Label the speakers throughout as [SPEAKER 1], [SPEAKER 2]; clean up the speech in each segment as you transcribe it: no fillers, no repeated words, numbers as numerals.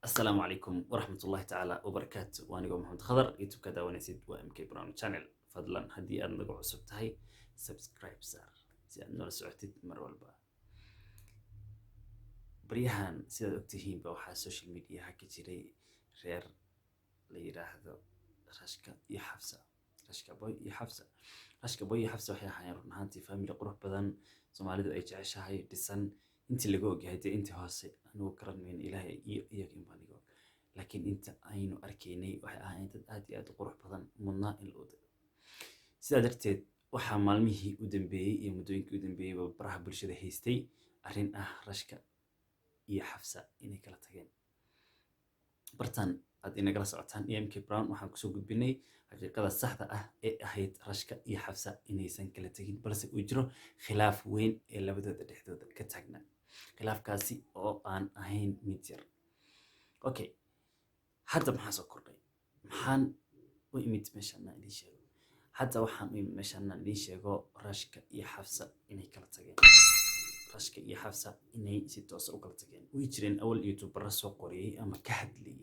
[SPEAKER 1] السلام عليكم ورحمة الله تعالى وبركاته وأنا محمد خضر يوتيوب كذا ونسيت وMK براون channel فضلا هدي أنا نقول عصبت هاي سبسكرايب صار زي أنه لسعتي مرة والبا بريهان سيدا أكتهين بوحا السوشيال ميديا هكي جري غير ليرا هذا رشكا يحفظة رشكا بوي يحفظة وحيا حيان رنهانتي فاميلي قروح بدن سوماليدو أي جعشا هاي ديسان انتي لقوق هاي انتي هاسي أنو كرن من إلهي إياك إنباني قوق laakiin inta aynu arkaynay waxay ahaayeen dad aad iyo aad u qurux badan mudnaa in la odayo sidaa darteed waxaa maalmihii u dambeeyey iyo muddooyinkii u dambeeyeyba baraha bulshada haystay arrin ah rashka iyo xafsa inay kala tageen bartaan aad inagala socotaan mk brown waxaan kusoo gudbinay xaqiiqada saxda ah ee ahayd rashka iyo xafsa inaysan kala tegin balse uu jiro khilaaf weyn ee labadooda dhexdooda ka taagnaa khilaafkaasi oo aan ahayn mid yar okay hadda maxaa soo kordhay maxaan u imid meeshaana idiin sheego hadda waxaan u imid meeshaana idiin sheego rashka iyo xafsa inay kala tageen rashka iyo xafsa inay si toosa u kala tageen way jireen awal youtubera soo qoriyey ama ka hadlayey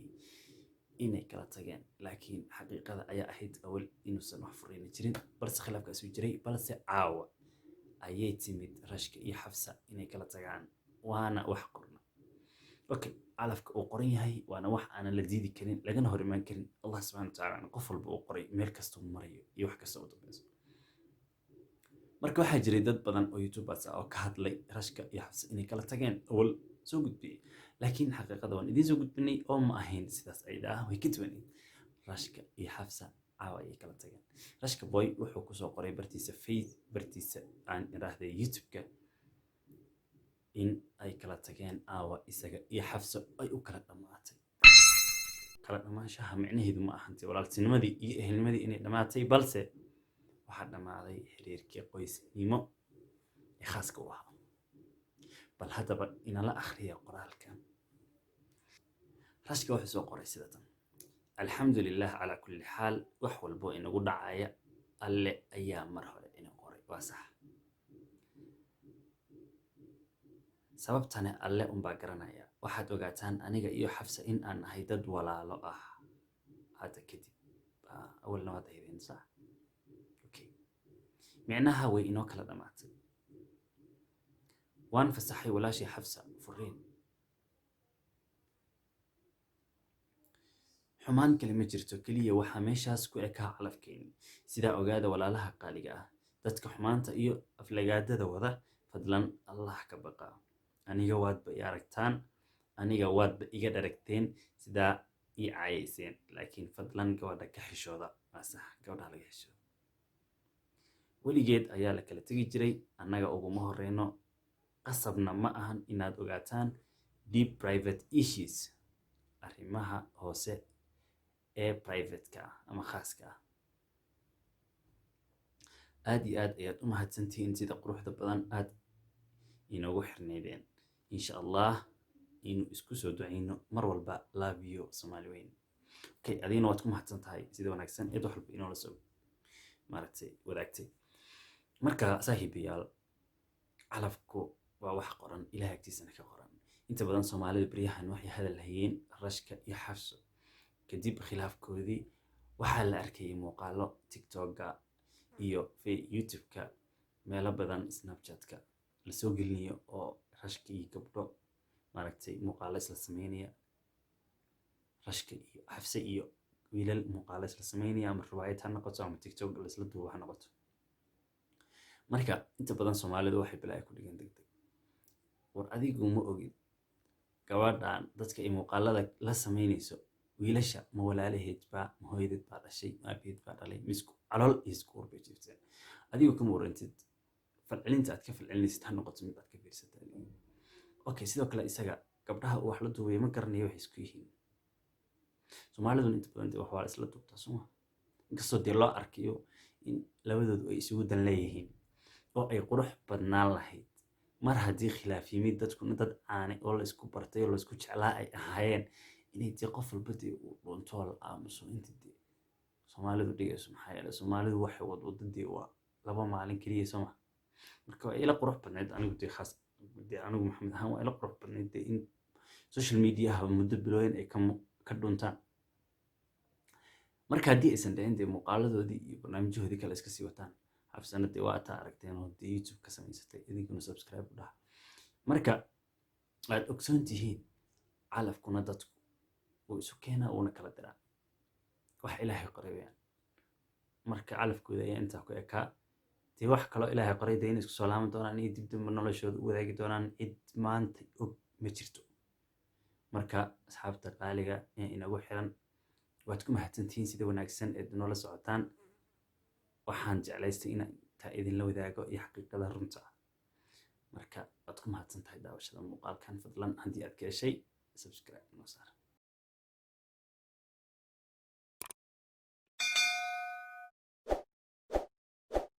[SPEAKER 1] inay kala tageen laakiin xaqiiqada ayaa ahayd awal inuusan wax fureyni jirin balse khilaafkaas uu jiray balse caawa ayay timid rashka iyo xafsa inay kala tagaan waana wax qorna okay calafka uu qoran yahay waana wax aanan la diidi karin lagana hor imaan karin allah subxaana watacaala qof walba uu qoray meel kasta uu marayo iyo wax kasta u dambayso marka waxaa jiray dad badan oo youtubers ah oo ka hadlay rashka iyo xafsa inay kala tageen awal soo gudbiyey laakiin xaqiiqada waan idiin soo gudbinay oo ma ahayn sidaas ayda ah way ka duwaneyd rashka iyo xafsa caawa ayay kala tageen rashka boy wuxuu kusoo qoray bartiisa aan idhaahday youtube-ka in ay kala tageen aawa isaga iyo xafsa ay u kala dhammaatay kala dhammaanshaha micnaheedu ma ahantii walaaltinimadii iyo ehelnimadii inay dhammaatay balse waxaa dhammaaday xiriirkii qoysnimo ee khaaska u ahaa bal haddaba inala akhriya qoraalkan rashka wuxuu soo qoray sida tan alxamdu lilah calaa kulli xaal wax walbo inagu dhacaya alle ayaa mar hore ina qoray waa sax sababtana alle unbaa garanaya waxaad ogaataan aniga iyo xafsa in aan nahay dad walaalo ah hadda kadib awalna waad ahaydeen sax okay micnaha way inoo kala dhammaatay waan fasaxay walaashii xafsa furiin xumaan kale ma jirto keliya waxaa meeshaas ku ekaa calafkeeni sidaa ogaada walaalaha qaaliga ah dadka xumaanta iyo aflagaadada wada fadlan allah ka baqa aniga waadba i aragtaan aniga waadba iga dharagteen sidaa ii caayayseen laakiin fadlan gabadha ka xishooda waa sax gabadha laga xishooda weligeed ayaa la kala tegi jiray annaga uguma horeyno qasabna ma ahan inaad ogaataan deep private issues arrimaha hoose ee private-ka ah ama khaaska ah aad iyo aad ayaad u mahadsantihiin sida quruxda badan aad inoogu xirneydeen insha allah inuu isku soo duceyno mar walba love you Soomaali weyn okay adigna waad ku mahadsan tahay sida wanaagsan ee wax walba inoo la soo maaragtay wadaagtay marka saaxiibayaal calafku waa wax qoran ilaahay agtiisana ka qoran inta badan Soomaalida bariyahan waxay hadal hayeen rashka iyo xafsa kadib khilaafkoodii waxaa la arkayay muuqaalo TikTok-ga iyo YouTube-ka meelo badan Snapchat-ka la soo gelinayo oo rashka iyo gabdho maaragtay muuqaalo isla sameynaya rashka iyo xafsa iyo wiilal muuqaalo isla sameynaya ama riwaayad ha noqoto ama TikTok la isla duubo ha noqoto marka inta badan Soomaalidu waxay bilaa ku dhigan degdeg war adigu ma ogid gabadhan dadka ay muuqaalada la sameynayso wiilasha ma walaalaheed baa ma hooyadeed baa dhashay ma abeed baa dhalay misku calool isku urbay jirteen adigu kama warantid falcelinta aad ka falcelinaysid ha noqoto mid aad ka fiirsatay okay sidoo kale isaga gabdhaha wax la duubay ma garanayo waxay isku yihiin Soomaalidu inta badan wax waa isla duubtaa Soomaa inkastoo dee loo arkayo in labadoodu ay isugu dan leeyihiin oo ay qurux badnaan lahayd mar haddii khilaaf yimid dadkuna dad aanay oo la isku bartay oo la isku jeclaa ay ahaayeen inay dee qof walba dee uu dhunto la aamuso inta dee Soomaalidu dhigayso maxaa yeelay Soomaalidu waxay wadadii waa laba maalin kaliya Soomaa marka ila qurux badneed anigu dee khaas dee anigu maxamed ahaan waa ila qurux badneed in social mediaha muddo bilooyin ay ka dhuntaan. marka haddii aysan dhicin dee muuqaaladoodii iyo barnaamijyahoodii kale iska sii wataan, xafsana dee waa taa aragteen oo dee youtube ka samaysatay, idinkuna subscribe u dhaha. marka aad ogsoon tihiin calafkuna dadku wuu isu keenaa uuna kala diraa, wax ilaahay qoray weyaan. marka calafkooda ayaa intaa ku ekaa, dee wax kaloo ilaahay qoray dee inay isku soo laaban doonaan iyo dib dambe noloshooda u wadaagi doonaan, cid maanta og ma jirto. marka asxaabta qaaliga ee inagu xiran, waad ku mahadsantihiin sida wanaagsan ee noola socotaan. waxaan jeclaystay inaan intaa idinla wadaago iyo xaqiiqada runta ah. marka waad ku mahadsan tahay daawashada muuqaalkan. fadlan haddii aad ka heshay subscribe noo saar.